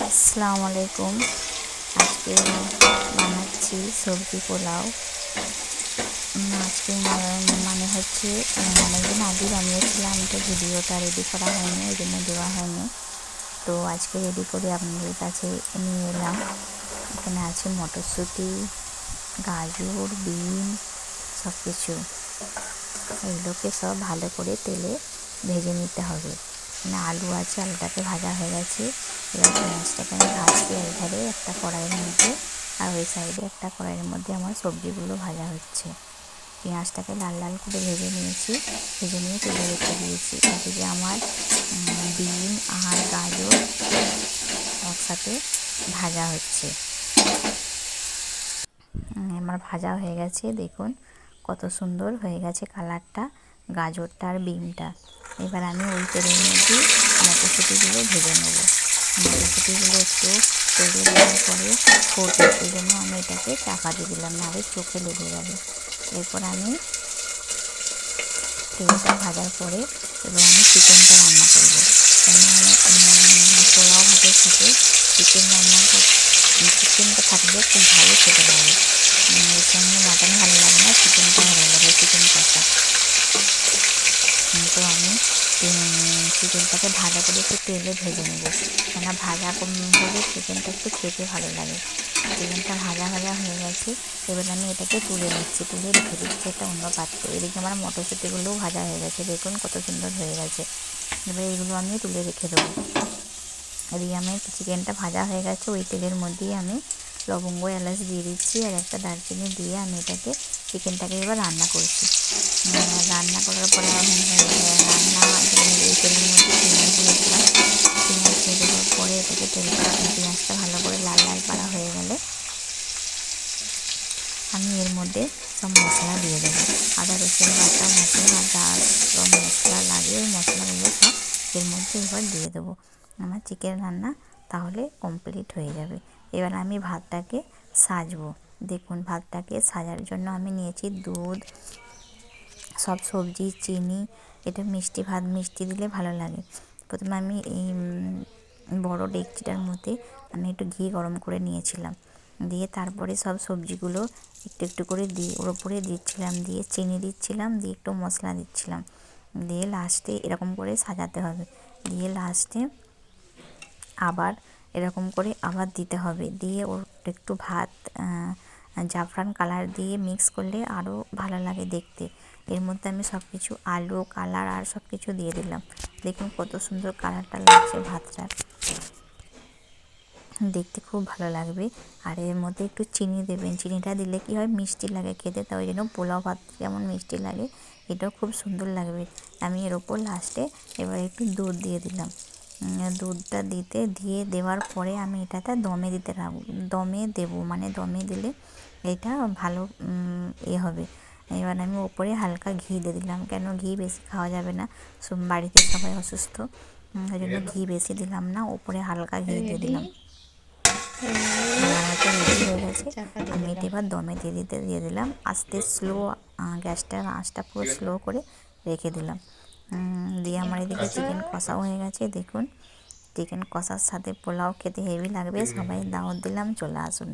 আসসালামু আলাইকুম। আজকে বানাচ্ছি সবজি পোলাও। আজকে মানে হচ্ছে অনেকদিন আগে বানিয়েছিলাম, তো ভিডিওটা রেডি করা হয়নি, ওই জন্য দেওয়া হয়নি। তো আজকে রেডি করে আপনাদের কাছে নিয়ে এলাম। এখানে আছে মটরশুঁটি, গাজর, বিন, সব কিছু। এগুলোকে সব ভালো করে তেলে ভেজে নিতে হবে। আলু আছে, আলুটাকে ভাজা হয়ে গেছে। এবার পেঁয়াজটাকে আমি ভাজছি এইধারে একটা কড়াইয়ের মধ্যে, আর ওই সাইডে একটা কড়াইয়ের মধ্যে আমার সবজিগুলো ভাজা হচ্ছে। পেঁয়াজটাকে লাল লাল করে ভেজে নিয়েছি, ভেজে নিয়ে তুলে রেখে দিয়েছি। এদিকে আমার বিন আর গাজর একসাথে ভাজা হচ্ছে। আমার ভাজা হয়ে গেছে, দেখুন কত সুন্দর হয়ে গেছে কালারটা, গাজরটা আর বিনটা। এবার আমি ওই তেলের মধ্যে মটরশুঁটিগুলো ভেজে নেবো। মটরশুঁটিগুলো একটু তেলে দেওয়ার পরে ফুটবে, সেই জন্য আমি এটাকে চাপা দিয়ে দিলাম, নাহলে চোখে লেগে যাবে। এরপর আমি তেলটা ভাজার পরে এবার আমি চিকেনটা রান্না করবো। কেন পোলাও ভাতের সাথে চিকেন চিকেনটা থাকলে খুব ভালো খেতে লাগে। এর সঙ্গে মাটন ভালো লাগে না, চিকেনটা ভালো লাগে, চিকেন কষা। তো আমি চিকেনটাকে ভাজা করে একটু তেলে ভেজে নেব, কেননা ভাজা হলে চিকেনটা একটু খেতে ভালো লাগে। চিকেনটা ভাজা ভাজা হয়ে গেছে, এবার আমি এটাকে তুলে নিচ্ছি, তুলে রেখে দিচ্ছি একটা অন্য পাত্রে। এদিকে আমার মটরশুঁটিগুলোও ভাজা হয়ে গেছে, দেখুন কত সুন্দর হয়ে গেছে। এবার এগুলো আমি তুলে রেখে দেবো। এদিকে আমি চিকেনটা ভাজা হয়ে গেছে, ওই তেলের মধ্যেই আমি লবঙ্গ এলাচ দিয়ে দিচ্ছি, আর একটা দারচিনি দিয়ে আমি এটাকে চিকেনটাকে এবার রান্না করছি। রান্না করার পরে রান্না এই তেলের মধ্যে পেঁয়াজ দিয়ে দিলাম। পেঁয়াজ দিয়ে দেওয়ার পরে এটাকে পেঁয়াজটা ভালো করে লাল লাল করা হয়ে গেলে আমি এর মধ্যে সব মশলা দিয়ে দেবো। আদা রসুন বাটা মশলা, যা সব মশলা লাগে ওই মশলাগুলো সব এর মধ্যে এবার দিয়ে দেবো। আমার চিকেন রান্না তাহলে কমপ্লিট হয়ে যাবে। এবার আমি ভাতটাকে সাজবো। দেখুন ভাতটাকে সাজার জন্য আমি নিয়েছি দুধ, সব সবজি, চিনি। এটা মিষ্টি ভাত, মিষ্টি দিলে ভালো লাগে। প্রথমে আমি এই বড় ডেকচিটার মধ্যে আমি একটু ঘি গরম করে নিয়েছিলাম, দিয়ে তারপরে সব সবজিগুলো একটু একটু করে দিয়ে ওর উপরে দিচ্ছিলাম, দিয়ে চিনি দিচ্ছিলাম, দিয়ে একটু মশলা দিচ্ছিলাম, দিয়ে লাস্টে এরকম করে সাজাতে হবে। দিয়ে লাস্টে আবার এরকম করে আবার দিতে হবে, দিয়ে ওর একটু ভাত জাফরান কালার দিয়ে মিক্স করলে আরও ভালো লাগে দেখতে। এর মধ্যে আমি সব কিছু আলু, কালার আর সব কিছু দিয়ে দিলাম। দেখুন কত সুন্দর কালারটা লাগছে ভাতটার, দেখতে খুব ভালো লাগবে। আর এর মধ্যে একটু চিনি দেবেন, চিনিটা দিলে কি হয় মিষ্টি লাগে খেতে, তাই জন্য পোলাও ভাত যেমন মিষ্টি লাগে এটাও খুব সুন্দর লাগবে। আমি এর ওপর লাস্টে এবার একটু দুধ দিয়ে দিলাম। দুধটা দিয়ে দেওয়ার পরে আমি এটাতে দমে দিতে দমে দেবো, মানে দমে দিলে এটা ভালো হবে। এবার আমি ওপরে হালকা ঘি দিয়ে দিলাম, কেন ঘি বেশি খাওয়া যাবে না, বাড়িতে সবাই অসুস্থ, ওই জন্য ঘি বেশি দিলাম না, ওপরে হালকা ঘি দিয়ে দিলাম। রান্নাটা রেডি হয়ে গেছে, আমি এটা এবার দমে দিয়ে দিলাম। আস্তে স্লো গ্যাসটার আঁচটা পুরো স্লো করে রেখে দিলাম। দিয়ে আমার এদিকে চিকেন কষাও হয়ে গেছে। দেখুন চিকেন কষার সাথে পোলাও খেতে হেভি লাগবে, সবাই দাওয়াত দিলাম, চলে আসুন।